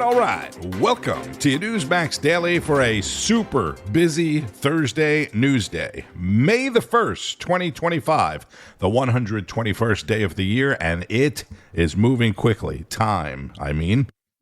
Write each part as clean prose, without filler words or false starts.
All right. Welcome to your Newsmax Daily for a super busy Thursday news day. May the 1st, 2025, the 121st day of the year, and it is moving quickly.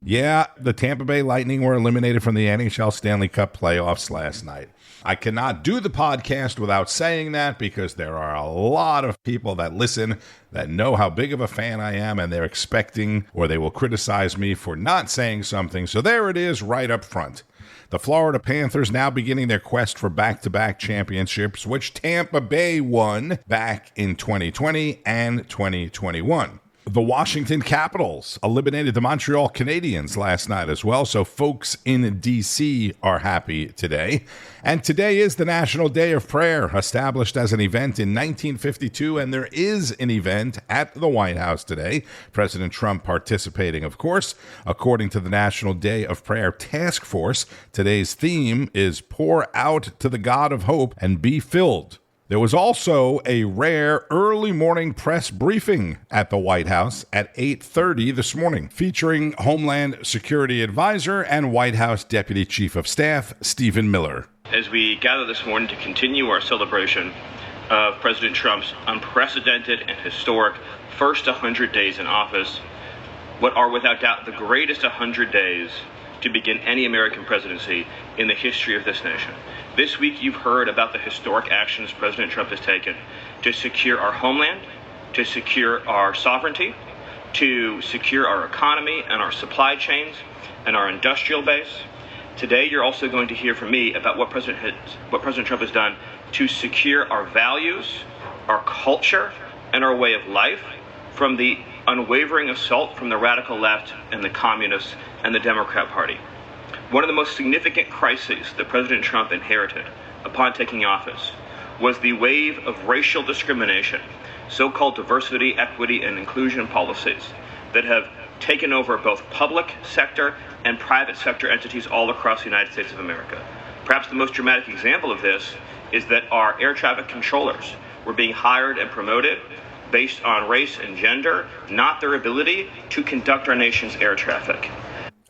Yeah, the Tampa Bay Lightning were eliminated from the NHL Stanley Cup playoffs last night. I cannot do the podcast without saying that because there are a lot of people that listen that know how big of a fan I am, and they're expecting or they will criticize me for not saying something. So there it is right up front. The Florida Panthers now beginning their quest for back-to-back championships, which Tampa Bay won back in 2020 and 2021. The Washington Capitals eliminated the Montreal Canadiens last night as well, so folks in D.C. are happy today. And today is the National Day of Prayer, established as an event in 1952, and there is an event at the White House today. President Trump participating, of course. According to the National Day of Prayer Task Force, today's theme is Pour Out to the God of Hope and Be Filled. There was also a rare early morning press briefing at the White House at 8:30 this morning, featuring Homeland Security Advisor and White House Deputy Chief of Staff Stephen Miller. As we gather this morning to continue our celebration of President Trump's unprecedented and historic first 100 days in office, what are without doubt the greatest 100 days to begin any American presidency in the history of this nation. This week, you've heard about the historic actions President Trump has taken to secure our homeland, to secure our sovereignty, to secure our economy and our supply chains and our industrial base. Today, you're also going to hear from me about what President Trump has done to secure our values, our culture, and our way of life from the unwavering assault from the radical left and the communists and the Democrat Party. One of the most significant crises that President Trump inherited upon taking office was the wave of racial discrimination, so-called diversity, equity, and inclusion policies that have taken over both public sector and private sector entities all across the United States of America. Perhaps the most dramatic example of this is that our air traffic controllers were being hired and promoted based on race and gender, not their ability to conduct our nation's air traffic.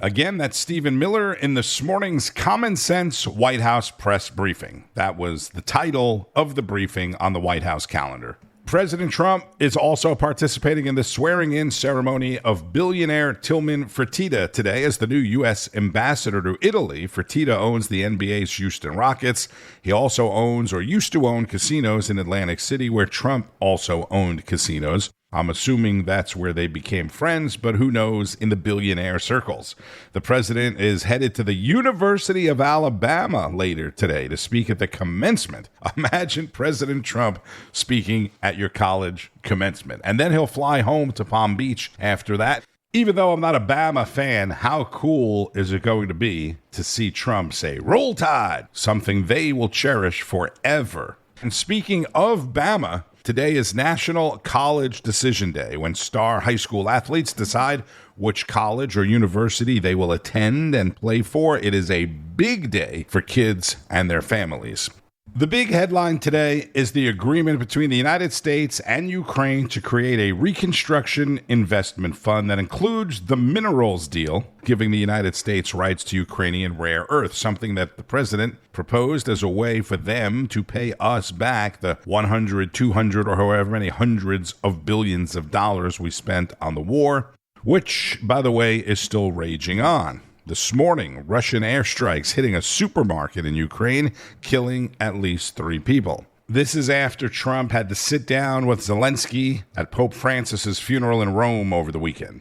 Again, that's Stephen Miller in this morning's Common Sense White House press briefing. That was the title of the briefing on the White House calendar. President Trump is also participating in the swearing-in ceremony of billionaire Tillman Fertitta today as the new U.S. ambassador to Italy. Fertitta owns the NBA's Houston Rockets. He also owns or used to own casinos in Atlantic City, where Trump also owned casinos. I'm assuming that's where they became friends, but who knows in the billionaire circles. The president is headed to the University of Alabama later today to speak at the commencement. Imagine President Trump speaking at your college commencement. And then he'll fly home to Palm Beach after that. Even though I'm not a Bama fan, how cool is it going to be to see Trump say, "Roll Tide," something they will cherish forever. And speaking of Bama, today is National College Decision Day, when star high school athletes decide which college or university they will attend and play for. It is a big day for kids and their families. The big headline today is the agreement between the United States and Ukraine to create a reconstruction investment fund that includes the minerals deal, giving the United States rights to Ukrainian rare earth, something that the president proposed as a way for them to pay us back the 100, 200, or however many hundreds of billions of dollars we spent on the war, which, by the way, is still raging on. This morning, Russian airstrikes hitting a supermarket in Ukraine, killing at least 3 people. This is after Trump had to sit down with Zelensky at Pope Francis's funeral in Rome over the weekend.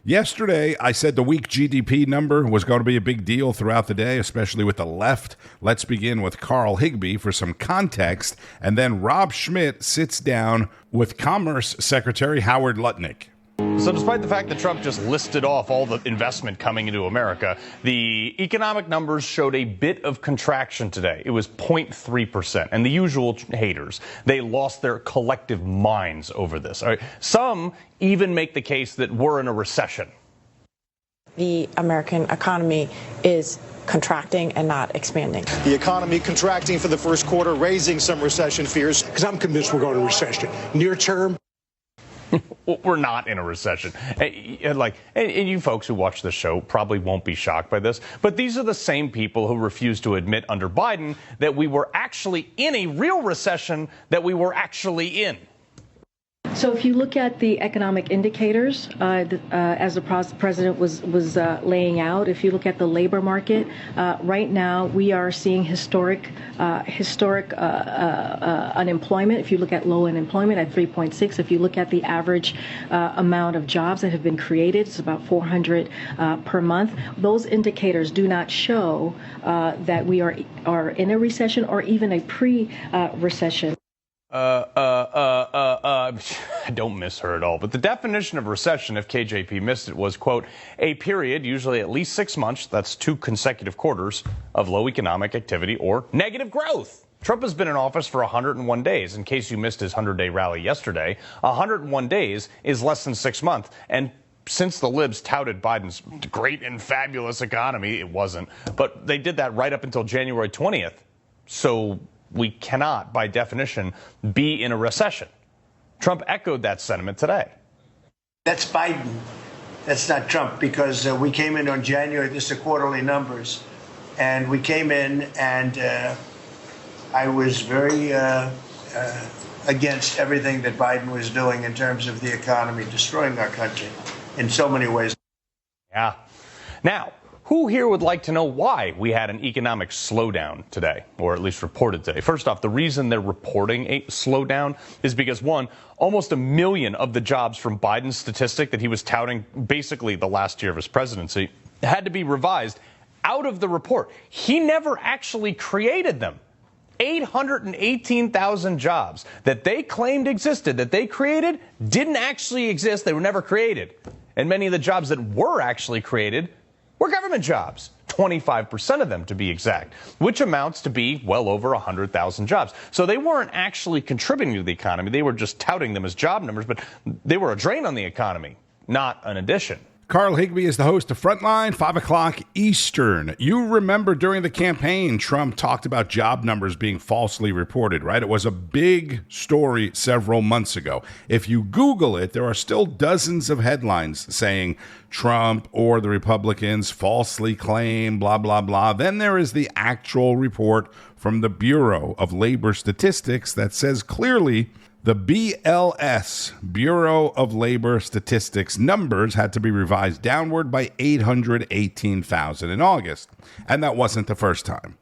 Yesterday, I said the weak GDP number was going to be a big deal throughout the day, especially with the left. Let's begin with Carl Higbie for some context, and then Rob Schmitt sits down with Commerce Secretary Howard Lutnick. So despite the fact that Trump just listed off all the investment coming into America, the economic numbers showed a bit of contraction today. It was 0.3%. And the usual haters, they lost their collective minds over this. All right. Some even make the case that we're in a recession. The American economy is contracting and not expanding. The economy contracting for the first quarter, raising some recession fears. Because I'm convinced we're going to recession. Near term, We're not in a recession. And you folks who watch the show probably won't be shocked by this, but these are the same people who refuse to admit under Biden that we were actually in a real recession, that we were actually in. So if you look at the economic indicators, as the president was laying out, if you look at the labor market, right now we are seeing historic unemployment. If you look at low unemployment at 3.6, if you look at the average amount of jobs that have been created, it's about 400 per month. Those indicators do not show that we are in a recession or even a pre-recession. I don't miss her at all. But the definition of recession, if KJP missed it, was, quote, a period, usually at least 6 months, that's 2 consecutive quarters, of low economic activity or negative growth. Trump has been in office for 101 days. In case you missed his 100-day rally yesterday, 101 days is less than 6 months. And since the libs touted Biden's great and fabulous economy, it wasn't. But they did that right up until January 20th. So we cannot, by definition, be in a recession. Trump echoed that sentiment today. That's Biden. That's not Trump, because we came in on January, this is quarterly numbers, and we came in and I was very against everything that Biden was doing in terms of the economy, destroying our country in so many ways. Yeah. Now, who here would like to know why we had an economic slowdown today, or at least reported today? First off, the reason they're reporting a slowdown is because, one, almost 1 million of the jobs from Biden's statistic that he was touting basically the last year of his presidency had to be revised out of the report. He never actually created them. 818,000 jobs that they claimed existed, that they created, didn't actually exist. They were never created. And many of the jobs that were actually created were government jobs, 25% of them to be exact, which amounts to be well over 100,000 jobs. So they weren't actually contributing to the economy. They were just touting them as job numbers, but they were a drain on the economy, not an addition. Carl Higbie is the host of Frontline, 5 o'clock Eastern. You remember during the campaign, Trump talked about job numbers being falsely reported, right? It was a big story several months ago. If you Google it, there are still dozens of headlines saying Trump or the Republicans falsely claim, blah, blah, blah. Then there is the actual report from the Bureau of Labor Statistics that says clearly the BLS, Bureau of Labor Statistics, numbers had to be revised downward by 818,000 in August. And that wasn't the first time.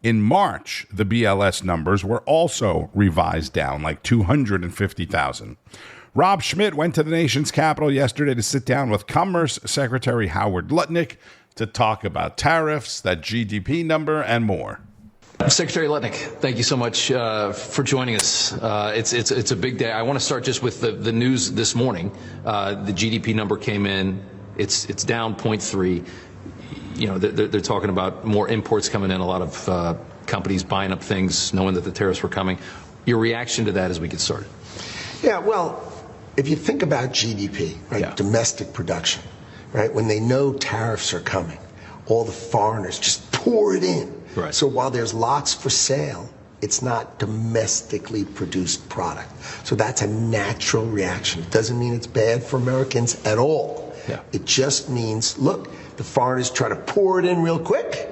In March, the BLS numbers were also revised down, like 250,000. Rob Schmitt went to the nation's capital yesterday to sit down with Commerce Secretary Howard Lutnick to talk about tariffs, that GDP number, and more. Secretary Lutnick, thank you so much for joining us. It's a big day. I want to start just with the news this morning. The GDP number came in. It's down 0.3. You know, they're talking about more imports coming in. A lot of companies buying up things, knowing that the tariffs were coming. Your reaction to that as we get started? Yeah, well, if you think about GDP, right, yeah, domestic production, right, when they know tariffs are coming, all the foreigners just pour it in. Right. So while there's lots for sale, it's not domestically produced product. So that's a natural reaction. It doesn't mean it's bad for Americans at all. Yeah. It just means, look, the foreigners try to pour it in real quick,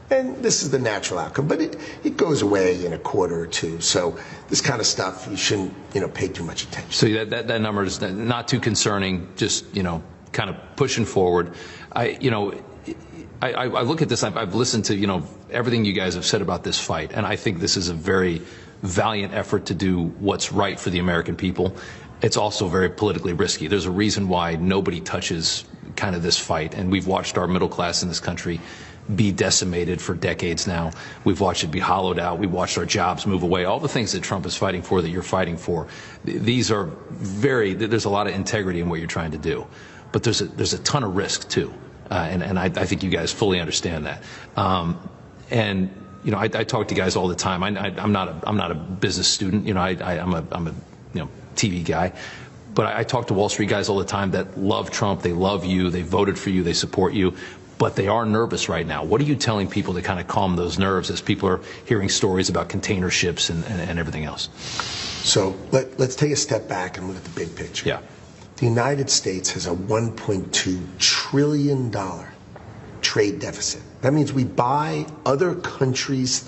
and this is the natural outcome. But it goes away in a quarter or two. So this kind of stuff, you shouldn't, pay too much attention. So that number is not too concerning, just, kind of pushing forward. I look at this, I've listened to, everything you guys have said about this fight, and I think this is a very valiant effort to do what's right for the American people. It's also very politically risky. There's a reason why nobody touches kind of this fight, and we've watched our middle class in this country be decimated for decades now. We've watched it be hollowed out. We've watched our jobs move away. All the things that Trump is fighting for, that you're fighting for, these are there's a lot of integrity in what you're trying to do. But there's a ton of risk, too. And I think you guys fully understand that. I talk to guys all the time. I'm not a business student. I'm a TV guy, but I talk to Wall Street guys all the time that love Trump. They love you. They voted for you. They support you. but they are nervous right now. What are you telling people to kind of calm those nerves as people are hearing stories about container ships and everything else? So let's take a step back and look at the big picture. Yeah. The United States has a $1.2 trillion trade deficit. That means we buy other countries'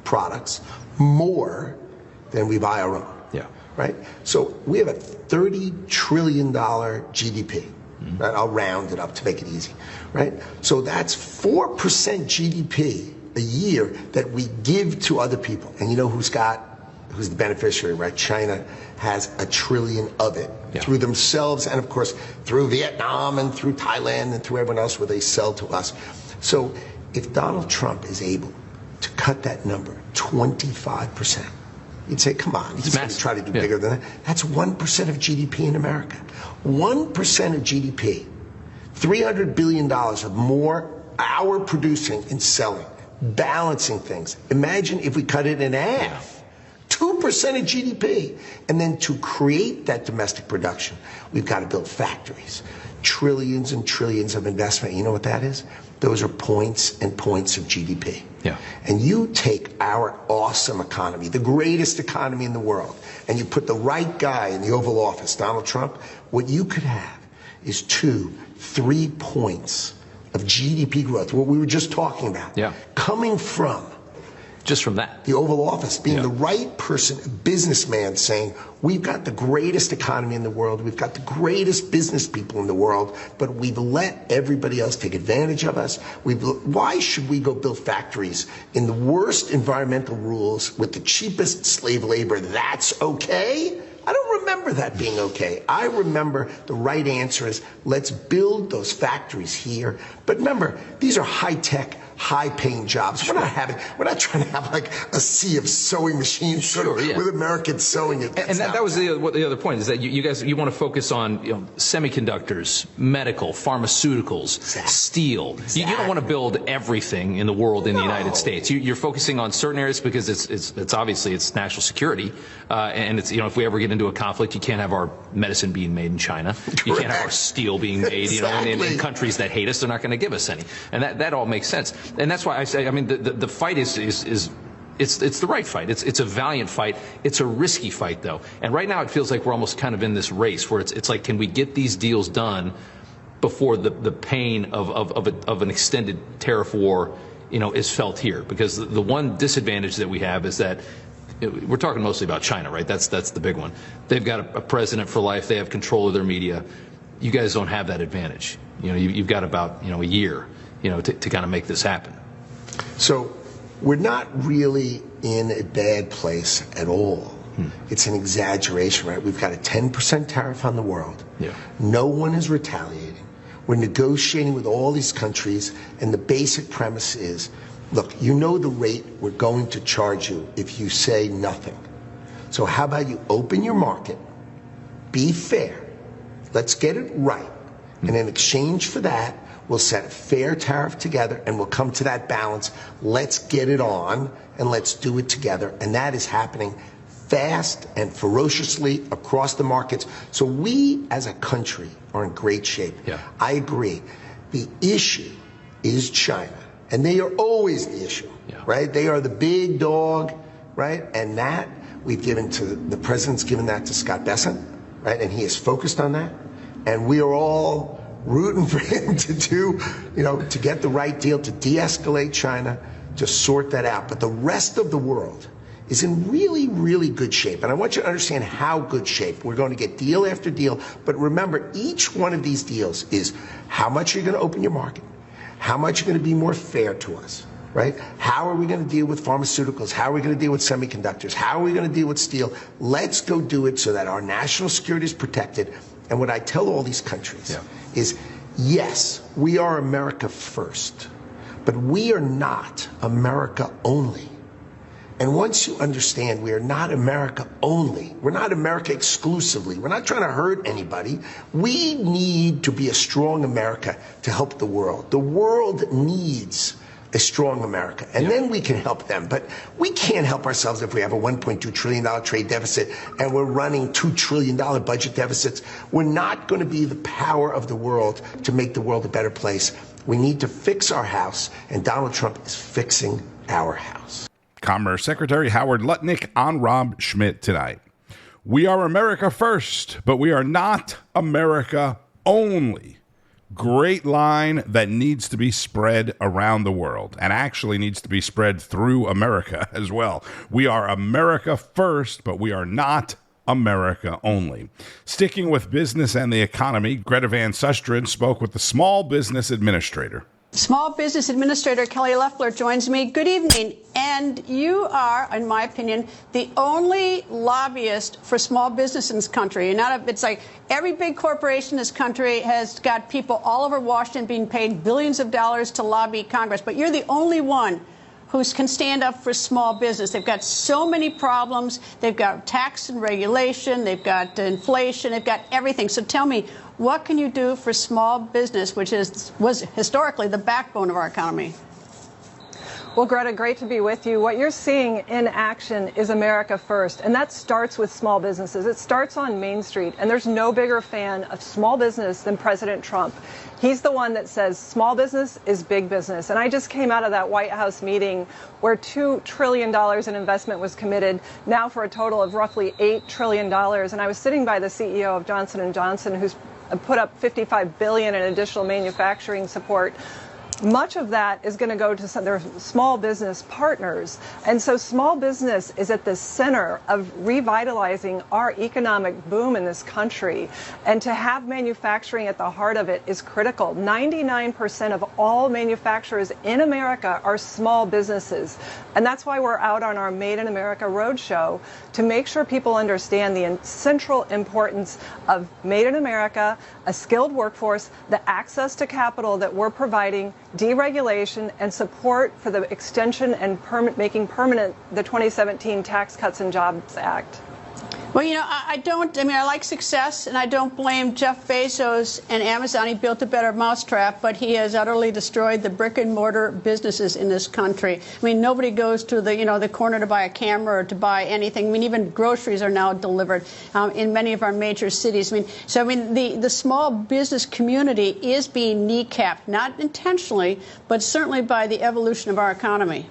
products more than we buy our own. Yeah. Right? So we have a $30 trillion GDP. Mm-hmm. Right? I'll round it up to make it easy. Right? So that's 4% GDP a year that we give to other people. And you know who's the beneficiary, right? China has $1 trillion of it through themselves and, of course, through Vietnam and through Thailand and through everyone else where they sell to us. So if Donald Trump is able to cut that number 25%, you'd say, come on, he's going to try to do bigger than that. That's 1% of GDP in America. 1% of GDP, $300 billion of more our producing and selling, balancing things. Imagine if we cut it in half. 2% of GDP. And then to create that domestic production, we've got to build factories. Trillions and trillions of investment. You know what that is? Those are points and points of GDP. Yeah. And you take our awesome economy, the greatest economy in the world, and you put the right guy in the Oval Office, Donald Trump, what you could have is 2-3 points of GDP growth, what we were just talking about, coming from just from that. The Oval Office, being the right person, a businessman, saying, we've got the greatest economy in the world, we've got the greatest business people in the world, but we've let everybody else take advantage of us. Why should we go build factories in the worst environmental rules with the cheapest slave labor? That's okay? I don't remember that being okay. I remember the right answer is let's build those factories here. But remember, these are high-tech, high-paying jobs. We're not trying to have like a sea of sewing machines with Americans sewing it. And that was the other point, is that you guys want to focus on semiconductors, medical, pharmaceuticals, steel. You don't want to build everything in the world in the United States. You're focusing on certain areas because it's obviously it's national security, and it's if we ever get into a conflict, you can't have our medicine being made in China. You can't have our steel being made in countries that hate us. They're not going to give us any, and that all makes sense. And that's why I say, I mean, the fight is it's the right fight. It's a valiant fight. It's a risky fight, though. And right now it feels like we're almost kind of in this race where it's like, can we get these deals done before the pain of an extended tariff war, is felt here? Because the one disadvantage that we have is that we're talking mostly about China, right? That's the big one. They've got a president for life. They have control of their media. You guys don't have that advantage. You've got about a year, to kind of make this happen. So we're not really in a bad place at all. It's an exaggeration, right? We've got a 10% tariff on the world. Yeah. No one is retaliating. We're negotiating with all these countries, and the basic premise is, look, the rate we're going to charge you if you say nothing. So how about you open your market, be fair, let's get it right, and in exchange for that, we'll set a fair tariff together, and we'll come to that balance. Let's get it on, and let's do it together. And that is happening fast and ferociously across the markets. So we, as a country, are in great shape. Yeah. I agree. The issue is China. And they are always the issue, right? They are the big dog, right? And that we've given to, the president's given that to Scott Bessent, right? And he is focused on that. And we are all rooting for him to do, to get the right deal, to de-escalate China, to sort that out. But the rest of the world is in really, really good shape. And I want you to understand how good shape. We're going to get deal after deal. But remember, each one of these deals is how much you're going to open your market, how much you're going to be more fair to us, right? How are we going to deal with pharmaceuticals? How are we going to deal with semiconductors? How are we going to deal with steel? Let's go do it so that our national security is protected. And what I tell all these countries is, yes, we are America first, but we are not America only. And once you understand we are not America only, we're not America exclusively, we're not trying to hurt anybody, we need to be a strong America to help the world. The world needs a strong America, and then we can help them. But we can't help ourselves if we have a $1.2 trillion trade deficit and we're running $2 trillion budget deficits. We're not going to be the power of the world to make the world a better place. We need to fix our house, and Donald Trump is fixing our house. Commerce Secretary Howard Lutnick on Rob Schmitt Tonight. We are America first, but we are not America only. Great line that needs to be spread around the world and actually needs to be spread through America as well. We are America first, but we are not America only. Sticking with business and the economy, Greta Van Susteren spoke with the Small Business Administrator. Small Business Administrator Kelly Loeffler joins me. Good evening. And you are, in my opinion, the only lobbyist for small business in this country. It's like every big corporation in this country has got people all over Washington being paid billions of dollars to lobby Congress. But you're the only one who can stand up for small business. They've got so many problems. They've got tax and regulation. They've got inflation. They've got everything. So tell me, what can you do for small business, which was historically the backbone of our economy? Well, Greta, great to be with you. What you're seeing in action is America first, and that starts with small businesses. It starts on Main Street, and there's no bigger fan of small business than President Trump. He's the one that says small business is big business. And I just came out of that White House meeting where $2 trillion in investment was committed, now for a total of roughly $8 trillion. And I was sitting by the CEO of Johnson & Johnson, who's put up $55 billion in additional manufacturing support. Much of that is going to go to their small business partners. And so small business is at the center of revitalizing our economic boom in this country. And to have manufacturing at the heart of it is critical. 99% of all manufacturers in America are small businesses. And that's why we're out on our Made in America roadshow, to make sure people understand the central importance of Made in America, a skilled workforce, the access to capital that we're providing, deregulation, and support for the extension and making permanent the 2017 Tax Cuts and Jobs Act. Well, I like success, and I don't blame Jeff Bezos and Amazon. He built a better mousetrap, but he has utterly destroyed the brick and mortar businesses in this country. I mean, nobody goes to the corner to buy a camera or to buy anything. I mean, even groceries are now delivered in many of our major cities. The small business community is being kneecapped, not intentionally, but certainly by the evolution of our economy.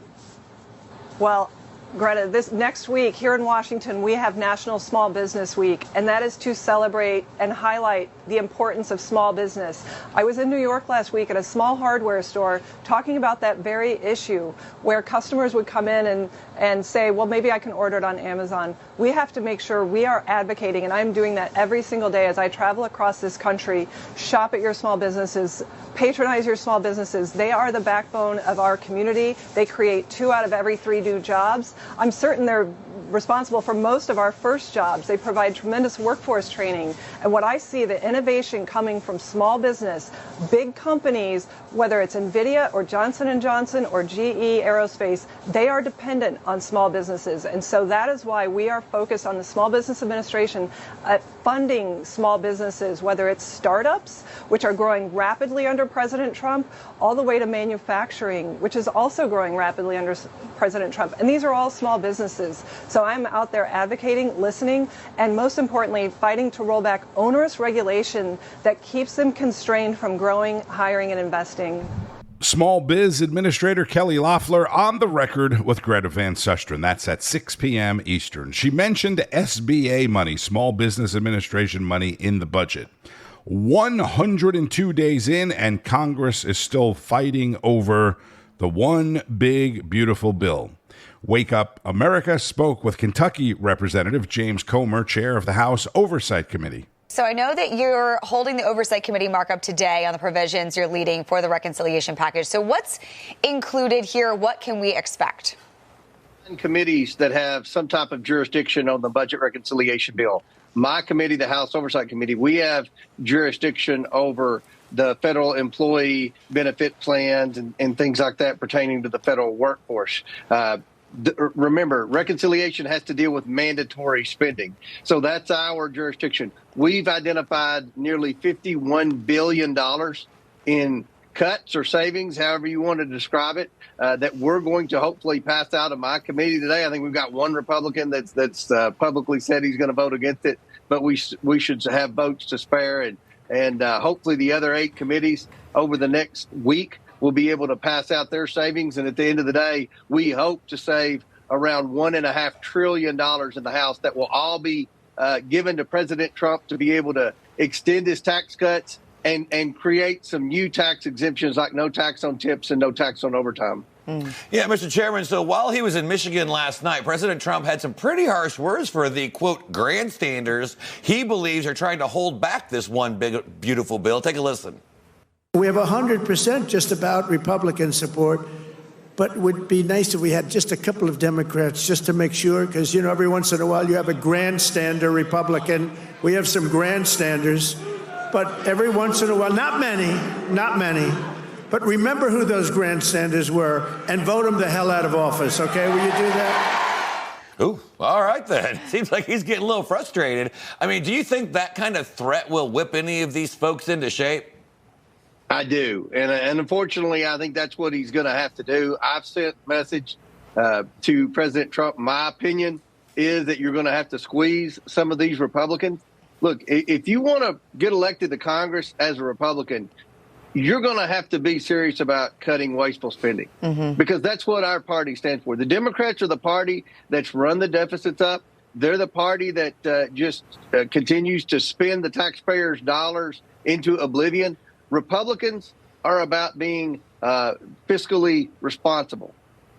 Well, Greta, this next week here in Washington, we have National Small Business Week, and that is to celebrate and highlight the importance of small business. I was in New York last week at a small hardware store talking about that very issue, where customers would come in and say, well, maybe I can order it on Amazon. We have to make sure we are advocating, and I'm doing that every single day as I travel across this country. Shop at your small businesses, patronize your small businesses. They are the backbone of our community. They create 2 out of every 3 new jobs. I'm certain they're responsible for most of our first jobs. They provide tremendous workforce training. And what I see, the innovation coming from small business, big companies, whether it's NVIDIA or Johnson & Johnson or GE Aerospace, they are dependent on small businesses. And so that is why we are focused on the Small Business Administration at funding small businesses, whether it's startups, which are growing rapidly under President Trump, all the way to manufacturing, which is also growing rapidly under President Trump. And these are all small businesses. So I'm out there advocating, listening, and most importantly, fighting to roll back onerous regulation that keeps them constrained from growing, hiring, and investing. Small Biz Administrator Kelly Loeffler on the record with Greta Van Susteren. That's at 6 p.m. Eastern. She mentioned SBA money, Small Business Administration money, in the budget. 102 days in, and Congress is still fighting over the one big, beautiful bill. Wake Up America spoke with Kentucky Representative James Comer, chair of the House Oversight Committee. So I know that you're holding the Oversight Committee markup today on the provisions you're leading for the reconciliation package. So what's included here? What can we expect? Committees that have some type of jurisdiction on the budget reconciliation bill. My committee, the House Oversight Committee, we have jurisdiction over the federal employee benefit plans and things like that pertaining to the federal workforce. Remember, reconciliation has to deal with mandatory spending. So that's our jurisdiction. We've identified nearly $51 billion in cuts or savings, however you want to describe it, that we're going to hopefully pass out of my committee today. I think we've got one Republican that's publicly said he's going to vote against it, but we should have votes to spare. And and hopefully the other 8 committees over the next week will be able to pass out their savings. And at the end of the day, we hope to save around $1.5 trillion in the House that will all be given to President Trump to be able to extend his tax cuts and create some new tax exemptions like no tax on tips and no tax on overtime. Yeah, Mr. Chairman, so while he was in Michigan last night, President Trump had some pretty harsh words for the, quote, grandstanders he believes are trying to hold back this one big, beautiful bill. Take a listen. We have 100% just about Republican support, but it would be nice if we had just a couple of Democrats just to make sure, because, you know, every once in a while you have a grandstander Republican. We have some grandstanders, but every once in a while, not many, but remember who those grandstanders were and vote them the hell out of office, okay? Will you do that? Ooh, all right then. Seems like he's getting a little frustrated. I mean, do you think that kind of threat will whip any of these folks into shape? I do. And unfortunately, I think that's what he's going to have to do. I've sent a message to President Trump. My opinion is that you're going to have to squeeze some of these Republicans. Look, if you want to get elected to Congress as a Republican, you're going to have to be serious about cutting wasteful spending, because that's what our party stands for. The Democrats are the party that's run the deficits up. They're the party that just continues to spend the taxpayers' dollars into oblivion. Republicans are about being fiscally responsible.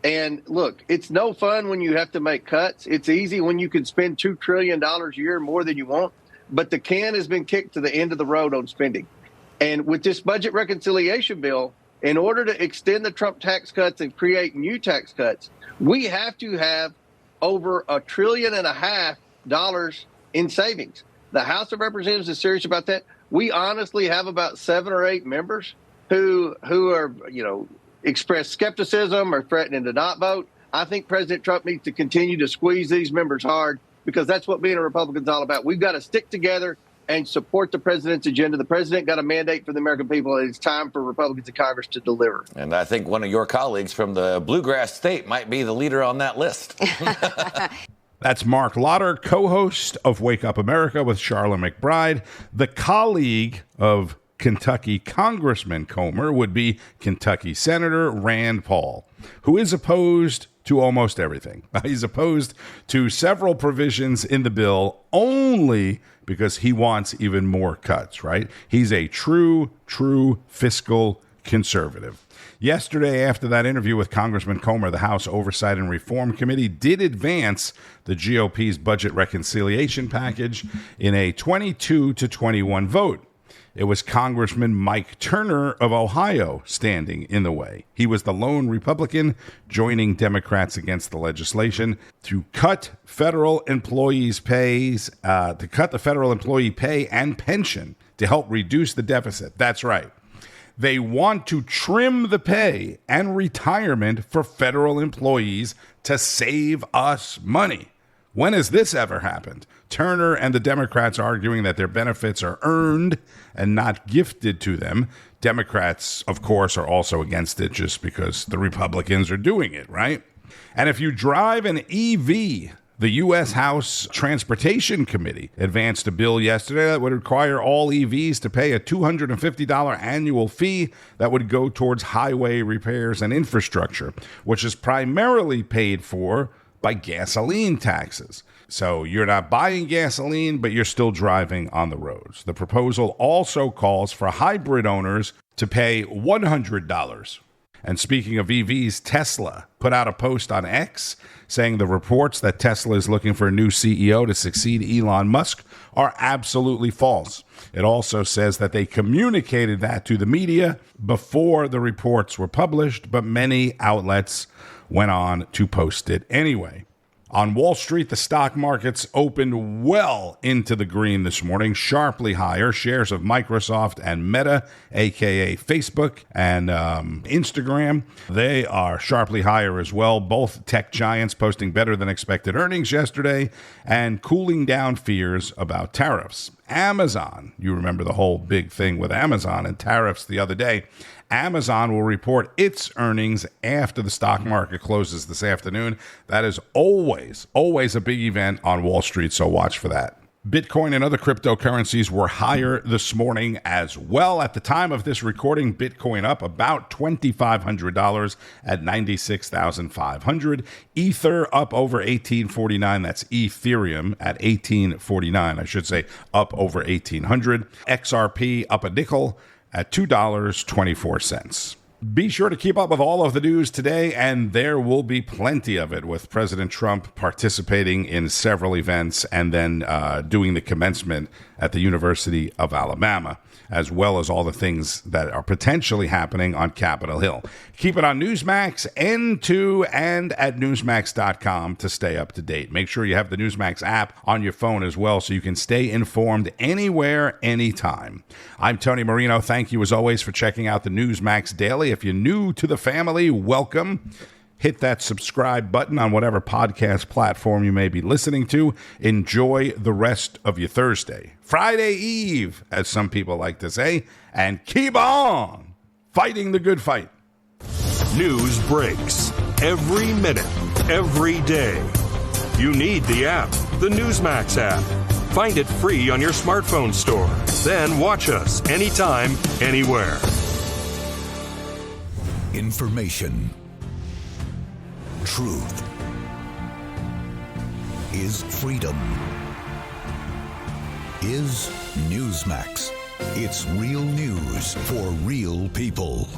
And look, it's no fun when you have to make cuts. It's easy when you can spend $2 trillion a year more than you want. But the can has been kicked to the end of the road on spending. And with this budget reconciliation bill, in order to extend the Trump tax cuts and create new tax cuts, we have to have over $1.5 trillion in savings. The House of Representatives is serious about that. We honestly have about 7 or 8 members who are, express skepticism or threatening to not vote. I think President Trump needs to continue to squeeze these members hard, because that's what being a Republican is all about. We've got to stick together and support the president's agenda. The president got a mandate for the American people, and it's time for Republicans in Congress to deliver. And I think one of your colleagues from the bluegrass state might be the leader on that list. That's Mark Lotter, co-host of Wake Up America with Charlotte McBride. The colleague of Kentucky Congressman Comer would be Kentucky Senator Rand Paul, who is opposed to almost everything. He's opposed to several provisions in the bill only because he wants even more cuts, right? He's a true fiscal conservative. Yesterday, after that interview with Congressman Comer, the House Oversight and Reform Committee did advance the GOP's budget reconciliation package in a 22-21 vote. It was Congressman Mike Turner of Ohio standing in the way. He was the lone Republican joining Democrats against the legislation to cut federal employees' pays, to cut the federal employee pay and pension to help reduce the deficit. That's right. They want to trim the pay and retirement for federal employees to save us money. When has this ever happened? Turner and the Democrats arguing that their benefits are earned and not gifted to them. Democrats, of course, are also against it just because the Republicans are doing it, right? And if you drive an EV, the U.S. House Transportation Committee advanced a bill yesterday that would require all EVs to pay a $250 annual fee that would go towards highway repairs and infrastructure, which is primarily paid for by gasoline taxes. So you're not buying gasoline, but you're still driving on the roads. The proposal also calls for hybrid owners to pay $100. And speaking of EVs, Tesla put out a post on X saying the reports that Tesla is looking for a new CEO to succeed Elon Musk are absolutely false. It also says that they communicated that to the media before the reports were published, but many outlets went on to post it anyway. On Wall Street, the stock markets opened well into the green this morning, sharply higher. Shares of Microsoft and Meta, a.k.a. Facebook and Instagram, they are sharply higher as well. Both tech giants posting better than expected earnings yesterday and cooling down fears about tariffs. Amazon, you remember the whole big thing with Amazon and tariffs the other day. Amazon will report its earnings after the stock market closes this afternoon. That is always a big event on Wall Street, so watch for that. Bitcoin and other cryptocurrencies were higher this morning as well. At the time of this recording, Bitcoin up about $2,500 at $96,500. Ether up over $1,849. That's Ethereum at $1,849. I should say up over $1,800. XRP up a nickel at $2.24. Be sure to keep up with all of the news today, and there will be plenty of it, with President Trump participating in several events and then doing the commencement at the University of Alabama, as well as all the things that are potentially happening on Capitol Hill. Keep it on Newsmax, N2, and at Newsmax.com to stay up to date. Make sure you have the Newsmax app on your phone as well so you can stay informed anywhere, anytime. I'm Tony Marino. Thank you, as always, for checking out the Newsmax Daily. If you're new to the family, welcome. Hit that subscribe button on whatever podcast platform you may be listening to. Enjoy the rest of your Thursday, Friday Eve, as some people like to say, and keep on fighting the good fight. News breaks every minute, every day. You need the app, the Newsmax app. Find it free on your smartphone store. Then watch us anytime, anywhere. Information. Truth is freedom. Is Newsmax. It's real news for real people.